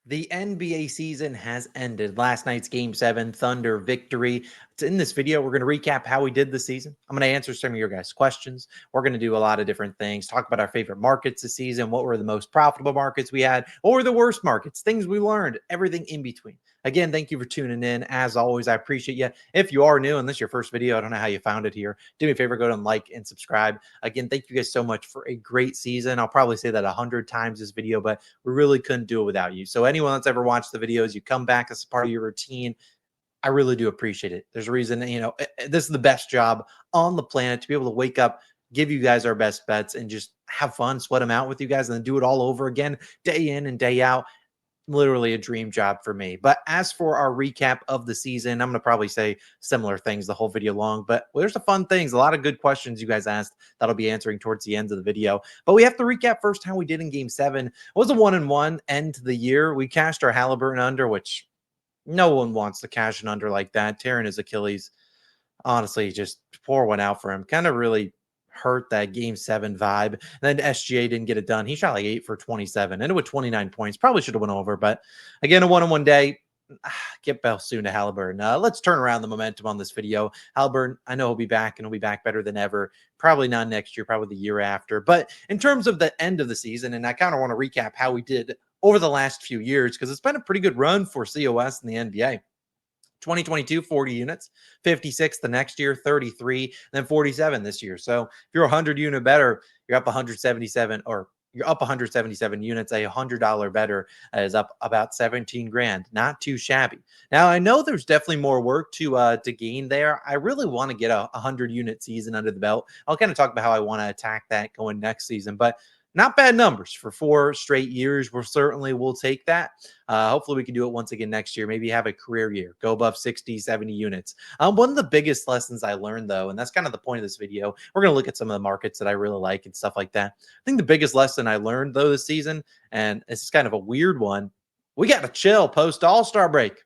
The NBA season has ended. Last night's Game 7 Thunder victory. In this video, we're going to recap how we did the season. I'm going to answer some of your guys' questions. We're going to do a lot of different things, talk about our favorite markets this season, what were the most profitable markets we had, what were the worst markets, things we learned, everything in between. Again, thank you for tuning in. As always, I appreciate you. If you are new and this is your first video, I don't know how you found it here. Do me a favor, go and like and subscribe. Again, thank you guys so much for a great season. I'll probably say that 100 times this video, but we really couldn't do it without you. So anyone that's ever watched the videos, you come back as part of your routine. I really do appreciate it. There's a reason, this is the best job on the planet to be able to wake up, give you guys our best bets, and just have fun, sweat them out with you guys, and then do it all over again, day in and day out. Literally a dream job for me. But as for our recap of the season, I'm going to probably say similar things the whole video long, but there's some fun things, a lot of good questions you guys asked that I'll be answering towards the end of the video. But we have to recap first how we did in Game 7. It was a 1-1 end to the year. We cashed our Halliburton under, which no one wants to cash an under like that. Tearing his Achilles, honestly, just pour one out for him. Kind of really hurt that Game 7 vibe. And then SGA didn't get it done. He shot like 8 for 27, ended with 29 points. Probably should have went over, but again, a one-on-one day. Get Bell soon to Halliburton. Let's turn around the momentum on this video. Halliburton, I know he'll be back, and he'll be back better than ever. Probably not next year, probably the year after. But in terms of the end of the season, and I kind of want to recap how we did over the last few years, because it's been a pretty good run for COS in the NBA. 2022, 40 units, 56 the next year, 33, then 47 this year. So if you're 100 unit better, you're up 177, or you're up 177 units. A $100 better is up about 17 grand. Not too shabby. Now I know there's definitely more work to gain there. I really want to get a 100 unit season under the belt. I'll kind of talk about how I want to attack that going next season, but not bad numbers for 4 straight years. We'll take that. Hopefully we can do it once again next year. Maybe have a career year, go above 60, 70 units. One of the biggest lessons I learned, though, and that's kind of the point of this video, we're going to look at some of the markets that I really like and stuff like that. I think the biggest lesson I learned, though, this season, and this is kind of a weird one, we got to chill post All-Star break.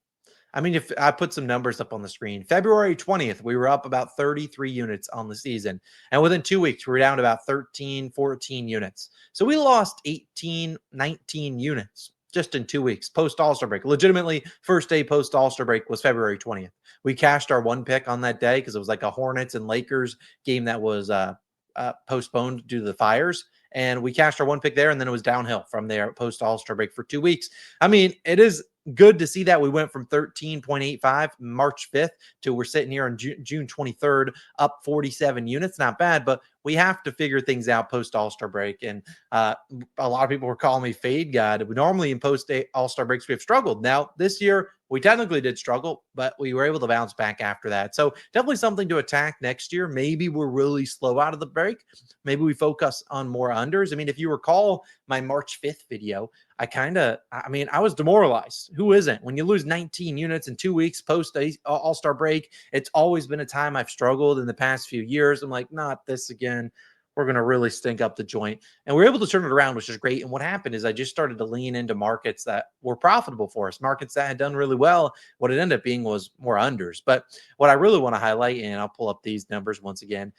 I mean, if I put some numbers up on the screen, February 20th, we were up about 33 units on the season. And within 2 weeks, we were down to about 13, 14 units. So we lost 18, 19 units just in 2 weeks post All-Star break. Legitimately, first day post All-Star break was February 20th. We cashed our one pick on that day because it was like a Hornets and Lakers game that was postponed due to the fires. And we cashed our one pick there, and then it was downhill from there post All-Star break for 2 weeks. I mean, it is good to see that we went from 13.85 March 5th to we're sitting here on June 23rd, up 47 units. Not bad, but we have to figure things out post All-Star break. And a lot of people were calling me fade god. We normally in post All-Star breaks, we have struggled. Now, this year, we technically did struggle, but we were able to bounce back after that. So definitely something to attack next year. Maybe we're really slow out of the break. Maybe we focus on more unders. I mean, if you recall my March 5th video, I was demoralized. Who isn't? When you lose 19 units in 2 weeks post All-Star break, it's always been a time I've struggled in the past few years. I'm like, not this again. We're going to really stink up the joint. And we're able to turn it around, which is great. And what happened is I just started to lean into markets that were profitable for us, markets that had done really well. What it ended up being was more unders. But what I really want to highlight, and I'll pull up these numbers once again,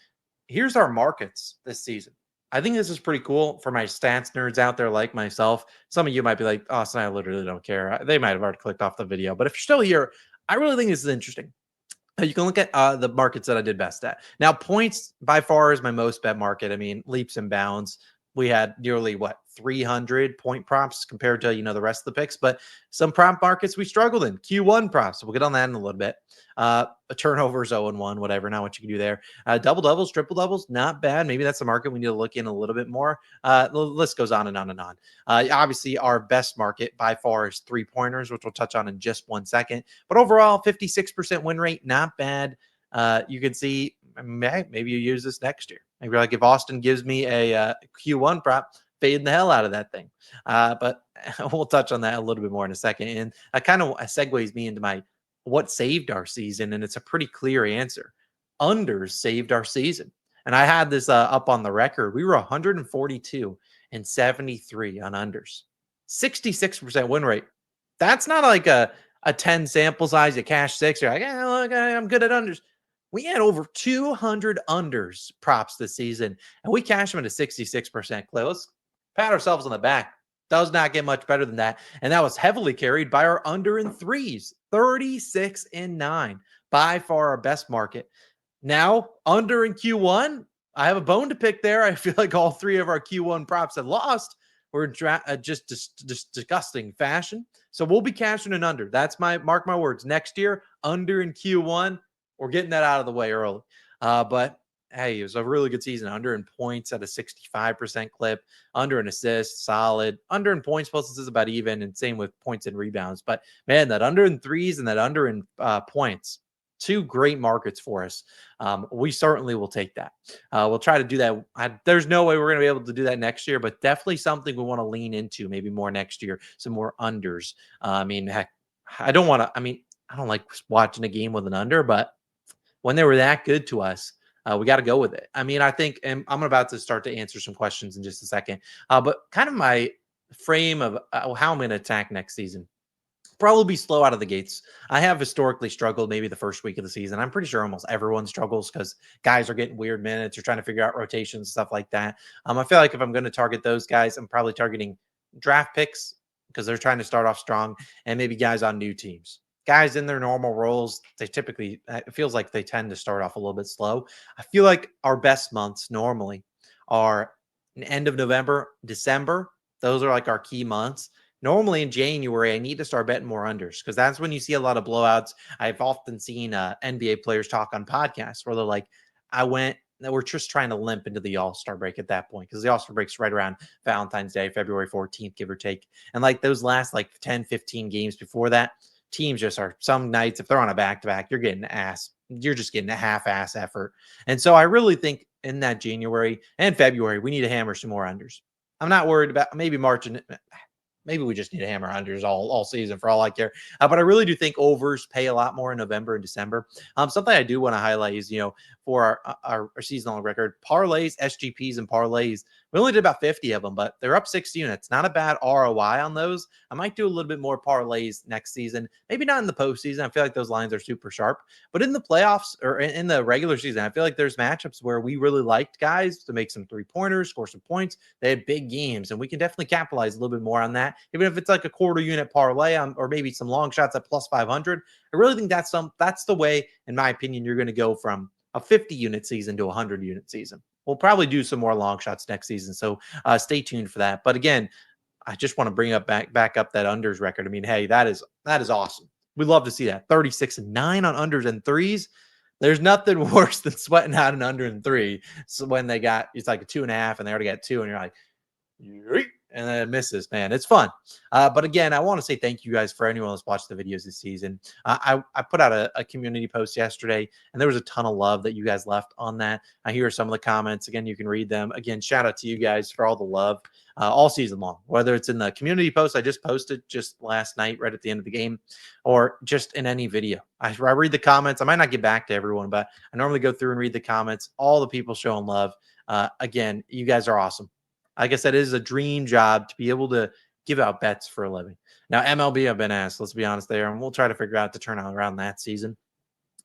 here's our markets this season. I think this is pretty cool for my stats nerds out there like myself. Some of you might be like, oh, so I literally don't care. They might have already clicked off the video. But if you're still here, I really think this is interesting. You can look at the markets that I did best at. Now, points by far is my most bet market. I mean, leaps and bounds. We had nearly 300 point props compared to the rest of the picks, but some prop markets we struggled in. Q1 props, so we'll get on that in a little bit. A turnovers 0-1, whatever. Not what you can do there. Double doubles, triple doubles, not bad. Maybe that's the market we need to look in a little bit more. The list goes on and on and on. Obviously, our best market by far is 3-pointers, which we'll touch on in just 1 second. But overall, 56% win rate, not bad. You can see maybe you use this next year. Maybe like if Austin gives me a Q1 prop, fading the hell out of that thing. But we'll touch on that a little bit more in a second. And that kind of segues me into my what saved our season. And it's a pretty clear answer. Unders saved our season. And I had this up on the record. We were 142 and 73 on unders. 66% win rate. That's not like a 10 sample size, you cash 6. You're like, look, I'm good at unders. We had over 200 unders props this season, and we cashed them at a 66% clip. Let's pat ourselves on the back. Does not get much better than that. And that was heavily carried by our under and threes, 36-9, by far our best market. Now, under in Q1, I have a bone to pick there. I feel like all three of our Q1 props have lost. We're just disgusting fashion. So we'll be cashing an under. That's mark my words. Next year, under in Q1, we're getting that out of the way early. But hey, it was a really good season. Under in points at a 65% clip, under in assists, solid. Under in points plus is about even, and same with points and rebounds. But man, that under in threes and that under in points, two great markets for us. We certainly will take that. We'll try to do that. There's no way we're going to be able to do that next year, but definitely something we want to lean into maybe more next year. Some more unders. I mean, heck, I don't want to. I mean, I don't like watching a game with an under, but when they were that good to us, we got to go with it. I mean, I think, and I'm about to start to answer some questions in just a second, but kind of my frame of how I'm going to attack next season. Probably be slow out of the gates. I have historically struggled maybe the first week of the season. I'm pretty sure almost everyone struggles because guys are getting weird minutes or trying to figure out rotations, stuff like that. I feel like if I'm going to target those guys, I'm probably targeting draft picks because they're trying to start off strong, and maybe guys on new teams. Guys in their normal roles, they typically, it feels like they tend to start off a little bit slow. I feel like our best months normally are end of November, December. Those are like our key months. Normally in January, I need to start betting more unders because that's when you see a lot of blowouts. I've often seen NBA players talk on podcasts where they're like, we're just trying to limp into the All-Star break at that point because the All-Star break's right around Valentine's Day, February 14th, give or take. And like those last like 10, 15 games before that, teams just are some nights, if they're on a back-to-back, you're just getting a half-ass effort. And so I really think in that January and February, we need to hammer some more unders. I'm not worried about maybe March and maybe we just need to hammer unders all season for all I care. But I really do think overs pay a lot more in November and December. Something I do want to highlight is, for our seasonal record, parlays, SGPs, and parlays, we only did about 50 of them, but they're up 6 units. Not a bad ROI on those. I might do a little bit more parlays next season. Maybe not in the postseason. I feel like those lines are super sharp. But in the playoffs or in the regular season, I feel like there's matchups where we really liked guys to make some three-pointers, score some points. They had big games, and we can definitely capitalize a little bit more on that. Even if it's like a quarter unit parlay or maybe some long shots at plus 500. I really think that's the way, in my opinion, you're going to go from a 50-unit season to a 100-unit season. We'll probably do some more long shots next season, so stay tuned for that. But again, I just want to bring up back up that unders record. I mean, hey, that is awesome. We love to see that 36-9 on unders and threes. There's nothing worse than sweating out an under and three. So when it's like a 2.5 and they already got 2, and you're like, and then it misses, man. It's fun. But again, I want to say thank you guys for anyone that's watched the videos this season. I put out a community post yesterday, and there was a ton of love that you guys left on that. I hear some of the comments. Again, you can read them. Again, shout out to you guys for all the love all season long, whether it's in the community post I just posted just last night right at the end of the game, or just in any video. I read the comments. I might not get back to everyone, but I normally go through and read the comments. All the people showing love. Again, you guys are awesome. Like I said, it is a dream job to be able to give out bets for a living. Now, MLB, I've been asked, let's be honest there, and we'll try to figure out to turn around that season.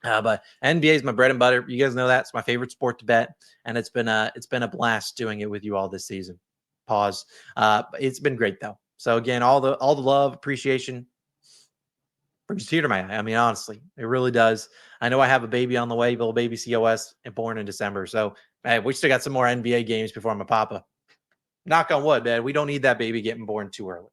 But NBA is my bread and butter. You guys know that. It's my favorite sport to bet, and it's been a blast doing it with you all this season. Pause. It's been great, though. So, again, all the love, appreciation brings a tear to my eye. I mean, honestly, it really does. I know I have a baby on the way, little baby COS, born in December. So, hey, we still got some more NBA games before I'm a papa. Knock on wood, man. We don't need that baby getting born too early.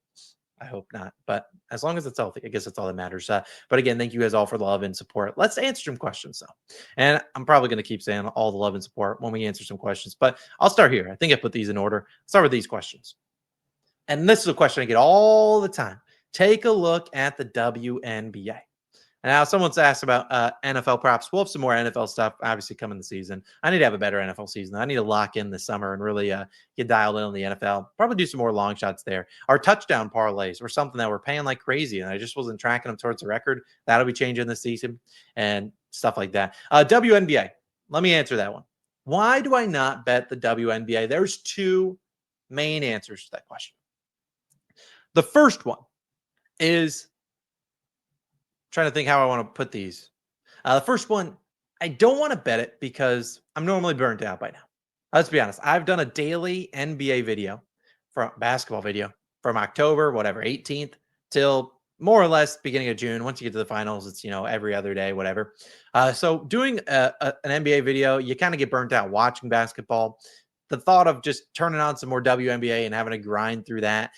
I hope not. But as long as it's healthy, I guess that's all that matters. But again, thank you guys all for the love and support. Let's answer some questions, though. And I'm probably going to keep saying all the love and support when we answer some questions. But I'll start here. I think I put these in order. I'll start with these questions. And this is a question I get all the time. Take a look at the WNBA. And now someone's asked about NFL props. We'll have some more NFL stuff, obviously, coming the season. I need to have a better NFL season. I need to lock in this summer and really get dialed in on the NFL. Probably do some more long shots there. Our touchdown parlays were something that we're paying like crazy, and I just wasn't tracking them towards the record. That'll be changing this season and stuff like that. WNBA. Let me answer that one. Why do I not bet the WNBA? There's two main answers to that question. The first one is trying to think how I want to put these. The first one, I don't want to bet it because I'm normally burnt out by now. Let's be honest. I've done a daily NBA video, for basketball video, from October, whatever, 18th till more or less beginning of June. Once you get to the finals, it's, every other day, whatever. So doing an NBA video, you kind of get burnt out watching basketball. The thought of just turning on some more WNBA and having to grind through that,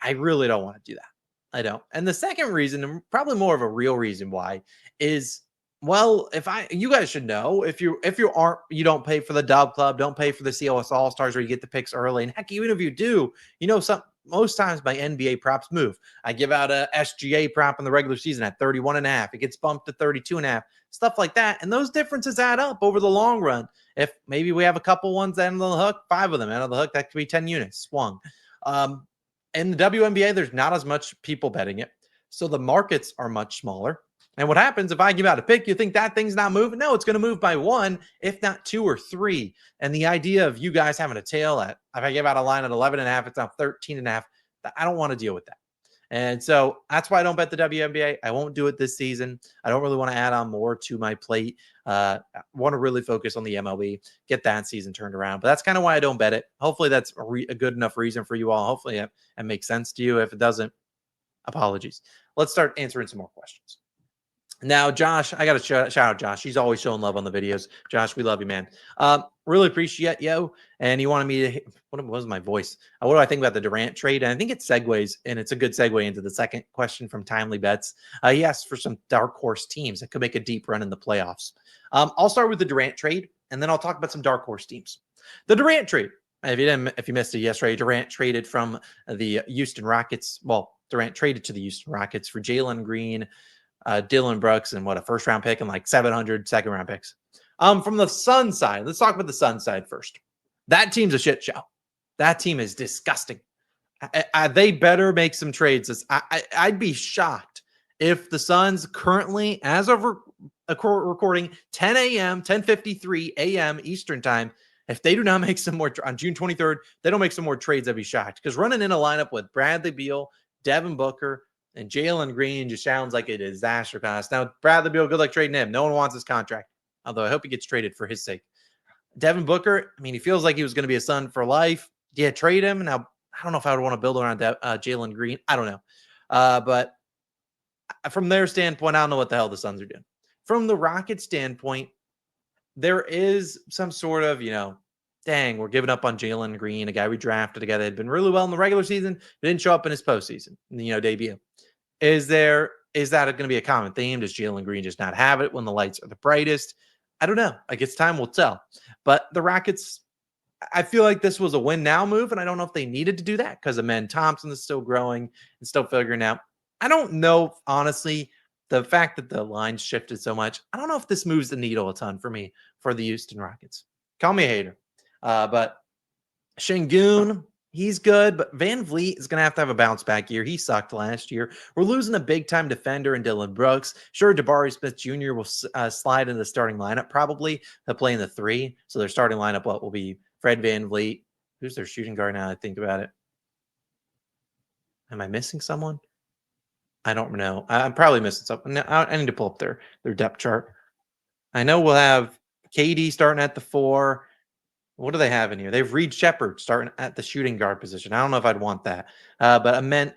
I really don't want to do that. I don't. And the second reason, and probably more of a real reason why, is well, you guys should know if you don't pay for the Dub Club, don't pay for the COS All Stars where you get the picks early, and heck, even if you do, most times my NBA props move. I give out a SGA prop in the regular season at 31.5. It gets bumped to 32.5, stuff like that. And those differences add up over the long run. If maybe we have a couple ones end on the hook, 5 of them end on the hook, that could be 10 units swung. In the WNBA, there's not as much people betting it. So the markets are much smaller. And what happens if I give out a pick, you think that thing's not moving? No, it's going to move by 1, if not 2 or 3. And the idea of you guys having a tail at, if I give out a line at 11.5, it's now 13.5. I don't want to deal with that. And so that's why I don't bet the WNBA. I won't do it this season. I don't really want to add on more to my plate. I want to really focus on the MLB, get that season turned around. But that's kind of why I don't bet it. Hopefully that's a good enough reason for you all. Hopefully it makes sense to you. If it doesn't, apologies. Let's start answering some more questions. Now, Josh, I got to shout out Josh. He's always showing love on the videos. Josh, we love you, man. Really appreciate you. And he wanted me to, what was my voice? What do I think about the Durant trade? And I think it segues, and it's a good segue into the second question from Timely Bets. He asked for some dark horse teams that could make a deep run in the playoffs. I'll start with the Durant trade, and then I'll talk about some dark horse teams. The Durant trade. If you missed it yesterday, Durant traded from the Houston Rockets. Well, Durant traded to the Houston Rockets for Jalen Green, Dylan Brooks, and a first round pick and like 700 second round picks. From the Sun side, let's talk about the Sun side first. That team's a shit show. That team is disgusting. They better make some trades. I'd be shocked if the Suns currently, as of recording 10 a.m., 10:53 a.m. Eastern time, if they do not make some more on June 23rd, they don't make some more trades, I'd be shocked. Because running in a lineup with Bradley Beal, Devin Booker, and Jalen Green just sounds like a disaster pass. Now, Bradley Beal, good luck trading him. No one wants his contract, although I hope he gets traded for his sake. Devin Booker, he feels like he was going to be a Sun for life. Yeah, trade him. Now, I don't know if I would want to build around Jalen Green. I don't know. But from their standpoint, I don't know what the hell the Suns are doing. From the Rockets standpoint, there is some sort of, dang, we're giving up on Jalen Green, a guy we drafted, a guy that had been really well in the regular season, but didn't show up in his postseason, debut. Is that going to be a common theme? Does Jalen Green just not have it when the lights are the brightest? I don't know. I guess time will tell. But the Rockets, I feel like this was a win now move, and I don't know if they needed to do that because Amen Thompson is still growing and still figuring out. I don't know, honestly, the fact that the line shifted so much. I don't know if this moves the needle a ton for me for the Houston Rockets. Call me a hater. But Şengün, he's good, but Van Vliet is going to have a bounce back year. He sucked last year. We're losing a big-time defender in Dylan Brooks. Sure, Jabari Smith Jr. will slide into the starting lineup probably. They'll play in the 3. So their starting lineup will be Fred Van Vliet. Who's their shooting guard now? I think about it. Am I missing someone? I don't know. I'm probably missing something. I need to pull up their depth chart. I know we'll have KD starting at the 4. What do they have in here? They've Reed Shepard starting at the shooting guard position. I don't know if I'd want that. But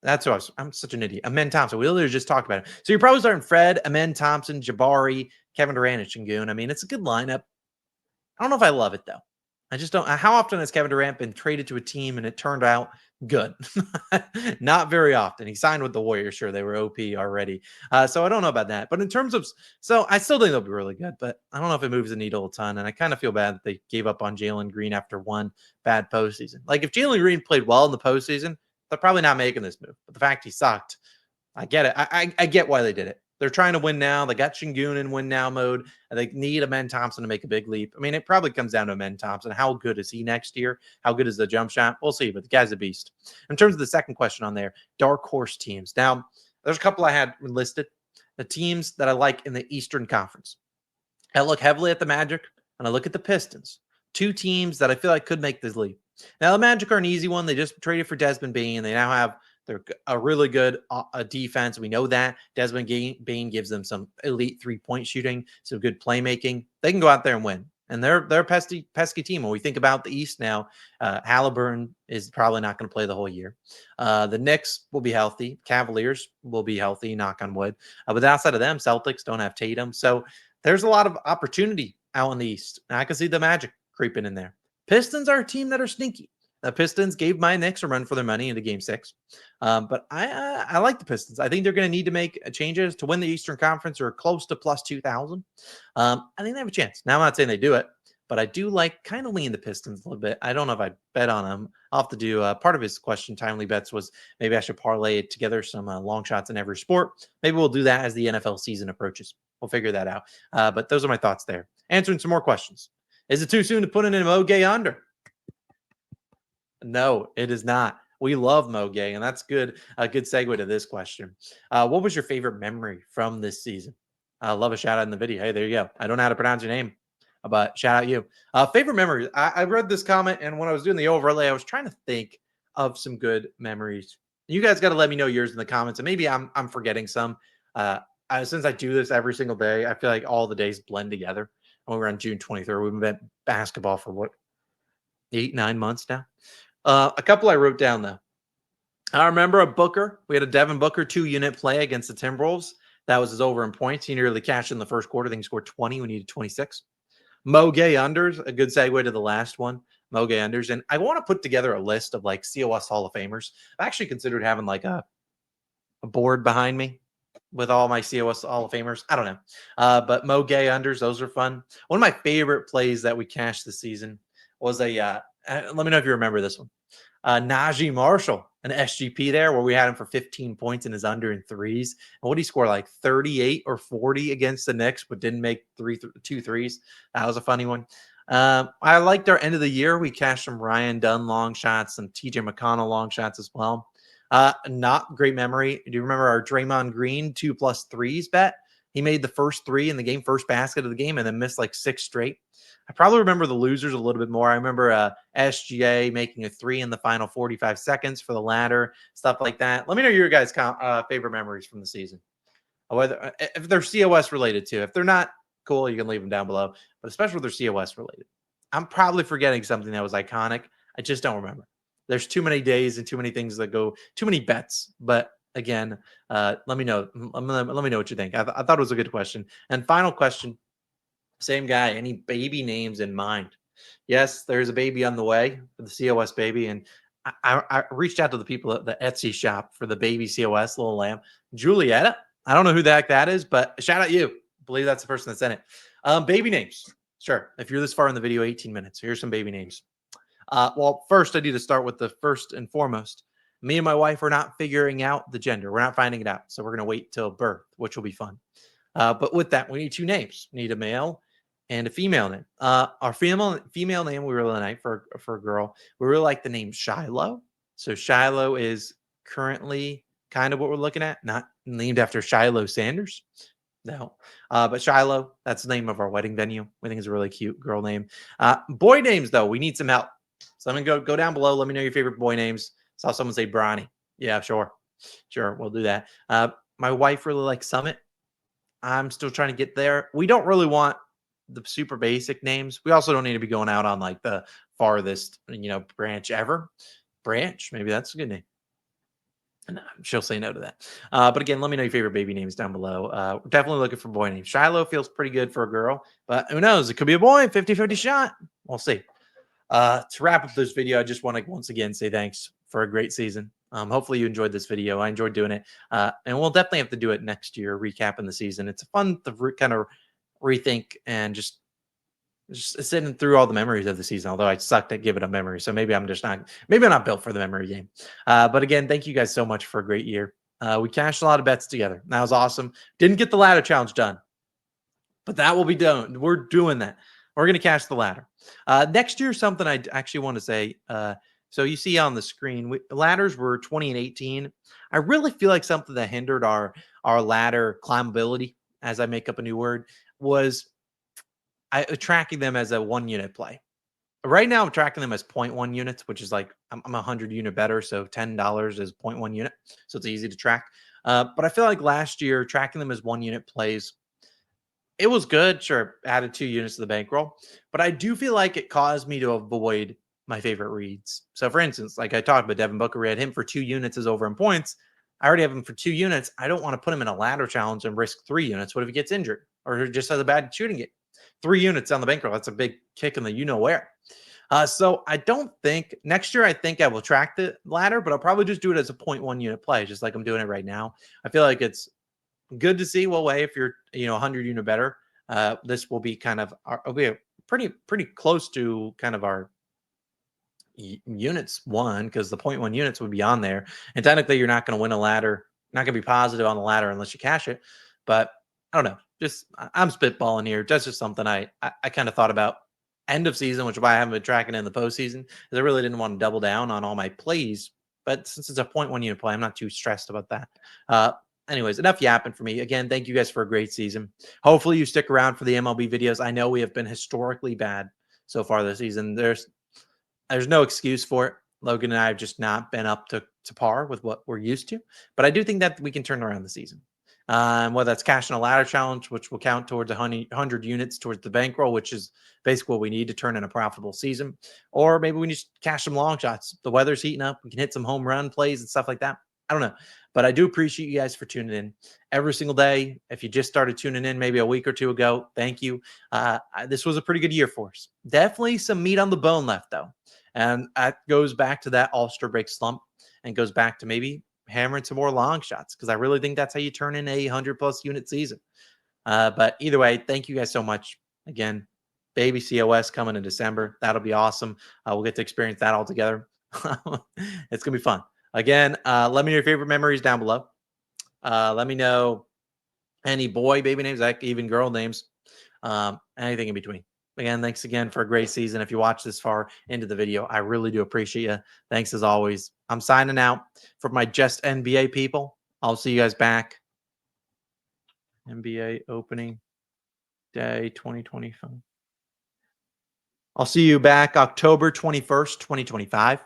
that's who I'm such an idiot. Amen Thompson. We literally just talked about it. So you're probably starting Fred, Amen Thompson, Jabari, Kevin Durant, and Şengün. It's a good lineup. I don't know if I love it, though. I just don't. How often has Kevin Durant been traded to a team and it turned out good? Not very often. He signed with the Warriors. Sure, they were OP already. So I don't know about that. But in terms of, I still think they'll be really good. But I don't know if it moves the needle a ton. And I kind of feel bad that they gave up on Jalen Green after one bad postseason. Like if Jalen Green played well in the postseason, they're probably not making this move. But the fact he sucked, I get it. I get why they did it. They're trying to win now. They got Şengün in win now mode. And they need Amen Thompson to make a big leap. It probably comes down to Amen Thompson. How good is he next year? How good is the jump shot? We'll see, but the guy's a beast. In terms of the second question on there, dark horse teams. Now, there's a couple I had listed. The teams that I like in the Eastern Conference. I look heavily at the Magic, and I look at the Pistons. 2 teams that I feel like could make this leap. Now, the Magic are an easy one. They just traded for Desmond Bane. They now have they're a really good defense. We know that. Desmond Bane gives them some elite 3-point shooting, some good playmaking. They can go out there and win. And they're a pesky team. When we think about the East now, Halliburton is probably not going to play the whole year. The Knicks will be healthy. Cavaliers will be healthy, knock on wood. But outside of them, Celtics don't have Tatum. So there's a lot of opportunity out in the East. And I can see the Magic creeping in there. Pistons are a team that are sneaky. The Pistons gave my Knicks a run for their money into Game 6. But I like the Pistons. I think they're going to need to make changes to win the Eastern Conference or close to plus 2,000. I think they have a chance. Now, I'm not saying they do it, but I do like kind of lean the Pistons a little bit. I don't know if I'd bet on them. I'll have to do part of his question, timely bets, was maybe I should parlay together some long shots in every sport. Maybe we'll do that as the NFL season approaches. We'll figure that out. But those are my thoughts there. Answering some more questions. Is it too soon to put in an Moge under? No, it is not. We love Moge, and that's good. A good segue to this question. What was your favorite memory from this season? I love a shout out in the video. Hey, there you go. I don't know how to pronounce your name, but shout out you. Favorite memories. I read this comment, and when I was doing the overlay, I was trying to think of some good memories. You guys got to let me know yours in the comments, and maybe I'm forgetting some. Since I do this every single day, I feel like all the days blend together. When we're on June 23rd, we've been basketball for what, 8-9 months now. A couple I wrote down though. I remember a Booker. We had a Devin Booker 2-unit play against the Timberwolves. That was his over in points. He nearly cashed in the first quarter. I think he scored 20. We needed 26. Moge unders, a good segue to the last one. Moge unders. And I want to put together a list of like COS Hall of Famers. I've actually considered having like a board behind me with all my COS Hall of Famers. I don't know. But Moge unders, those are fun. One of my favorite plays that we cashed this season was let me know if you remember this one. Najee Marshall, an SGP there where we had him for 15 points in his under in threes. And what did he score, like 38 or 40 against the Knicks, but didn't make 2 threes? That was a funny one. I liked our end of the year. We cashed some Ryan Dunn long shots, some TJ McConnell long shots as well. Not great memory. Do you remember our Draymond Green 2+3s bet? He made the first 3 in the game, first basket of the game, and then missed like 6 straight. I probably remember the losers a little bit more. I remember SGA making a 3 in the final 45 seconds for the ladder, stuff like that. Let me know your guys' favorite memories from the season. Whether if they're COS related too. If they're not, cool, you can leave them down below. But especially if they're COS related. I'm probably forgetting something that was iconic. I just don't remember. There's too many days and too many things that go, too many bets. But again, let me know. Let me know what you think. I thought it was a good question. And final question. Same guy. Any baby names in mind? Yes, there's a baby on the way for the COS baby. And I reached out to the people at the Etsy shop for the baby COS little lamb. Julietta. I don't know who the heck that is, but shout out you. I believe that's the person that's in it. Baby names. Sure. If you're this far in the video, 18 minutes. Here's some baby names. Well, first, I need to start with the first and foremost. Me and my wife are not figuring out the gender. We're not finding it out. So we're going to wait till birth, which will be fun. But with that, we need 2 names. We need a male and a female name. Our female name we really like for a girl. We really like the name Shiloh. So Shiloh is currently kind of what we're looking at, not named after Shiloh Sanders. No, but Shiloh, that's the name of our wedding venue. We think it's a really cute girl name. Boy names, though, we need some help. So I'm going to go down below. Let me know your favorite boy names. Saw someone say Bronny. Yeah, sure. Sure, we'll do that. My wife really likes Summit. I'm still trying to get there. We don't really want the super basic names. We also don't need to be going out on like the farthest, branch ever. Branch, maybe that's a good name. No, she'll say no to that. But again, let me know your favorite baby names down below. We're definitely looking for boy names. Shiloh feels pretty good for a girl, but who knows? It could be a boy, 50-50 shot. We'll see. To wrap up this video, I just want to once again say thanks for a great season. Hopefully you enjoyed this video. I enjoyed doing it. And we'll definitely have to do it next year, recapping the season. It's fun to kind of rethink and just sitting through all the memories of the season, although I sucked at giving a memory. So maybe I'm not built for the memory game. But again, thank you guys so much for a great year. We cashed a lot of bets together. That was awesome. Didn't get the ladder challenge done, but that will be done. We're doing that. We're going to cash the ladder. Next year, something I actually want to say. So you see on the screen, ladders were 20 and 18. I really feel like something that hindered our ladder climbability, as I make up a new word, was tracking them as a 1-unit play. Right now, I'm tracking them as 0.1 units, which is like I'm 100 unit better. So $10 is 0.1 unit. So it's easy to track. But I feel like last year, tracking them as 1-unit plays It was good. Sure, added 2 units to the bankroll, but I do feel like it caused me to avoid my favorite reads. So, for instance, like I talked about Devin Booker, we had him for 2 units as over in points. I already have him for 2 units. I don't want to put him in a ladder challenge and risk 3 units. What if he gets injured or just has a bad shooting game? 3 units on the bankroll. That's a big kick in the you know where. So I don't think next year, I think I will track the ladder, but I'll probably just do it as a 0.1 unit play, just like I'm doing it right now. I feel like it's good to see. Well, way if you're 100 unit better, this will be kind of it'll be a pretty close to kind of our units one because the 0.1 units would be on there, and technically you're not going to win a ladder, not going to be positive on the ladder unless you cash it. But I don't know. Just I'm spitballing here. That's just something I kind of thought about end of season, which is why I haven't been tracking in the postseason because I really didn't want to double down on all my plays. But since it's a 0.1 unit play, I'm not too stressed about that. Uh, Anyways, enough yapping for me. Again, thank you guys for a great season. Hopefully you stick around for the MLB videos. I know we have been historically bad so far this season. There's no excuse for it. Logan and I have just not been up to par with what we're used to. But I do think that we can turn around the season. Whether that's cashing a ladder challenge, which will count towards 100 units towards the bankroll, which is basically what we need to turn in a profitable season. Or maybe we just cash some long shots. The weather's heating up. We can hit some home run plays and stuff like that. I don't know. But I do appreciate you guys for tuning in every single day. If you just started tuning in maybe a week or two ago, thank you. This was a pretty good year for us. Definitely some meat on the bone left, though. And that goes back to that All-Star break slump and goes back to maybe hammering some more long shots because I really think that's how you turn in a 100+ unit season. But either way, thank you guys so much. Again, baby COS coming in December. That'll be awesome. We'll get to experience that all together. It's going to be fun. Again, let me know your favorite memories down below. Let me know any boy, baby names, like even girl names, anything in between. Again, thanks again for a great season. If you watch this far into the video, I really do appreciate you. Thanks as always. I'm signing out for my Just NBA people. I'll see you guys back. NBA opening day 2025. I'll see you back October 21st, 2025.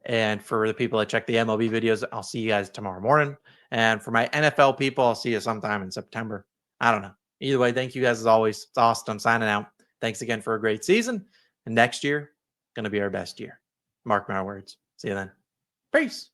And for the people that check the MLB videos, I'll see you guys tomorrow morning. And for my NFL people, I'll see you sometime in September. I don't know. Either way, thank you guys as always. It's Austin. I'm signing out. Thanks again for a great season. And next year, going to be our best year. Mark my words. See you then. Peace.